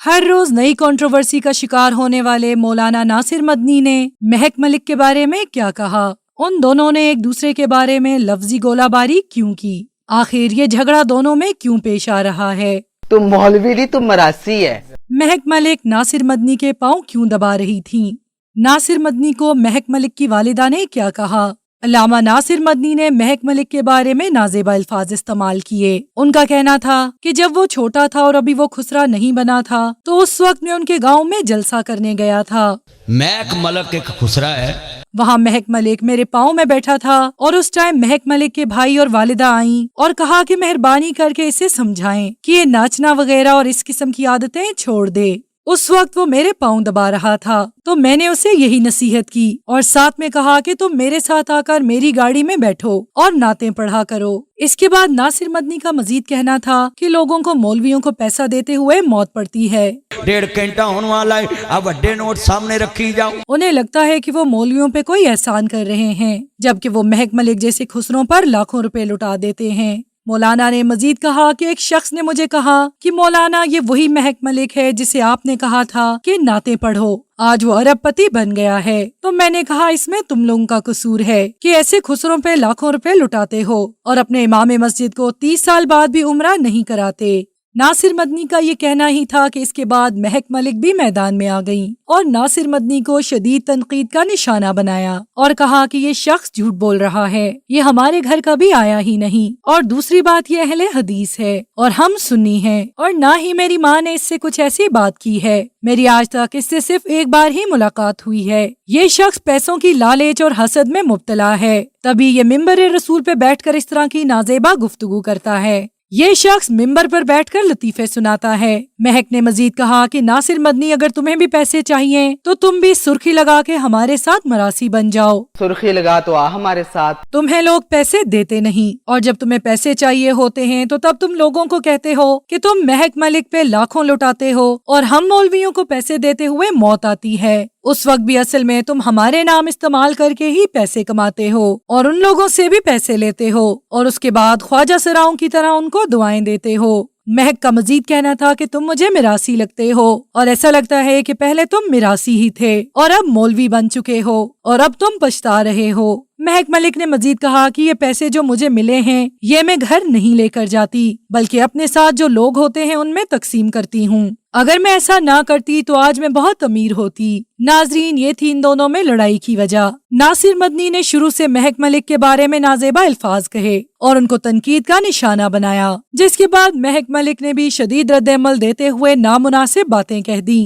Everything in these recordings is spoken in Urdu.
ہر روز نئی کنٹروورسی کا شکار ہونے والے مولانا ناصر مدنی نے مہک ملک کے بارے میں کیا کہا؟ ان دونوں نے ایک دوسرے کے بارے میں لفظی گولہ باری کیوں کی؟ آخر یہ جھگڑا دونوں میں کیوں پیش آ رہا ہے؟ تم مولوی نہیں، تم مراسی ہے۔ مہک ملک ناصر مدنی کے پاؤں کیوں دبا رہی تھیں؟ ناصر مدنی کو مہک ملک کی والدہ نے کیا کہا؟ علامہ ناصر مدنی نے مہک ملک کے بارے میں نازیبا الفاظ استعمال کیے۔ ان کا کہنا تھا کہ جب وہ چھوٹا تھا اور ابھی وہ خسرا نہیں بنا تھا تو اس وقت میں ان کے گاؤں میں جلسہ کرنے گیا تھا۔ مہک ملک ایک خسرا ہے، وہاں مہک ملک میرے پاؤں میں بیٹھا تھا اور اس ٹائم مہک ملک کے بھائی اور والدہ آئیں اور کہا کہ مہربانی کر کے اسے سمجھائیں کہ یہ ناچنا وغیرہ اور اس قسم کی عادتیں چھوڑ دے۔ اس وقت وہ میرے پاؤں دبا رہا تھا تو میں نے اسے یہی نصیحت کی اور ساتھ میں کہا کہ تم میرے ساتھ آ کر میری گاڑی میں بیٹھو اور نعتیں پڑھا کرو۔ اس کے بعد ناصر مدنی کا مزید کہنا تھا کہ لوگوں کو مولویوں کو پیسہ دیتے ہوئے موت پڑتی ہے۔ 1.5 گھنٹہ ہونے والا ہے، اب بڑے نوٹ سامنے رکھی جاؤ۔ انہیں لگتا ہے کہ وہ مولویوں پہ کوئی احسان کر رہے ہیں جبکہ وہ مہک ملک جیسے خسروں پر لاکھوں روپے لٹا دیتے ہیں۔ مولانا نے مزید کہا کہ ایک شخص نے مجھے کہا کہ مولانا یہ وہی مہک ملک ہے جسے آپ نے کہا تھا کہ نعتیں پڑھو، آج وہ ارب پتی بن گیا ہے۔ تو میں نے کہا اس میں تم لوگوں کا قصور ہے کہ ایسے خسروں پہ لاکھوں روپے لٹاتے ہو اور اپنے امام مسجد کو 30 سال بعد بھی عمرہ نہیں کراتے۔ ناصر مدنی کا یہ کہنا ہی تھا کہ اس کے بعد مہک ملک بھی میدان میں آ گئیں اور ناصر مدنی کو شدید تنقید کا نشانہ بنایا اور کہا کہ یہ شخص جھوٹ بول رہا ہے، یہ ہمارے گھر کا بھی آیا ہی نہیں، اور دوسری بات یہ اہل حدیث ہے اور ہم سنی ہیں، اور نہ ہی میری ماں نے اس سے کچھ ایسی بات کی ہے، میری آج تک اس سے صرف ایک بار ہی ملاقات ہوئی ہے۔ یہ شخص پیسوں کی لالچ اور حسد میں مبتلا ہے، تبھی یہ ممبر رسول پہ بیٹھ کر اس طرح کی نازیبا گفتگو کرتا ہے۔ یہ شخص ممبر پر بیٹھ کر لطیفے سناتا ہے۔ مہک نے مزید کہا کہ ناصر مدنی اگر تمہیں بھی پیسے چاہیے تو تم بھی سرخی لگا کے ہمارے ساتھ مراسی بن جاؤ۔ سرخی لگا تو آ ہمارے ساتھ۔ تمہیں لوگ پیسے دیتے نہیں اور جب تمہیں پیسے چاہیے ہوتے ہیں تو تب تم لوگوں کو کہتے ہو کہ تم مہک ملک پہ لاکھوں لٹاتے ہو اور ہم مولویوں کو پیسے دیتے ہوئے موت آتی ہے۔ اس وقت بھی اصل میں تم ہمارے نام استعمال کر کے ہی پیسے کماتے ہو اور ان لوگوں سے بھی پیسے لیتے ہو اور اس کے بعد خواجہ سراؤں کی طرح ان کو دعائیں دیتے ہو۔ مہک کا مزید کہنا تھا کہ تم مجھے میراثی لگتے ہو اور ایسا لگتا ہے کہ پہلے تم میراثی ہی تھے اور اب مولوی بن چکے ہو اور اب تم پچھتا رہے ہو۔ مہک ملک نے مزید کہا کہ یہ پیسے جو مجھے ملے ہیں یہ میں گھر نہیں لے کر جاتی بلکہ اپنے ساتھ جو لوگ ہوتے ہیں ان میں تقسیم کرتی ہوں۔ اگر میں ایسا نہ کرتی تو آج میں بہت امیر ہوتی۔ ناظرین، یہ تھی ان دونوں میں لڑائی کی وجہ۔ ناصر مدنی نے شروع سے مہک ملک کے بارے میں نازیبا الفاظ کہے اور ان کو تنقید کا نشانہ بنایا، جس کے بعد مہک ملک نے بھی شدید رد عمل دیتے ہوئے نامناسب باتیں کہہ دیں۔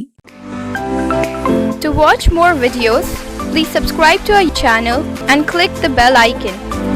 To watch more videos, please subscribe to our channel and click the bell icon.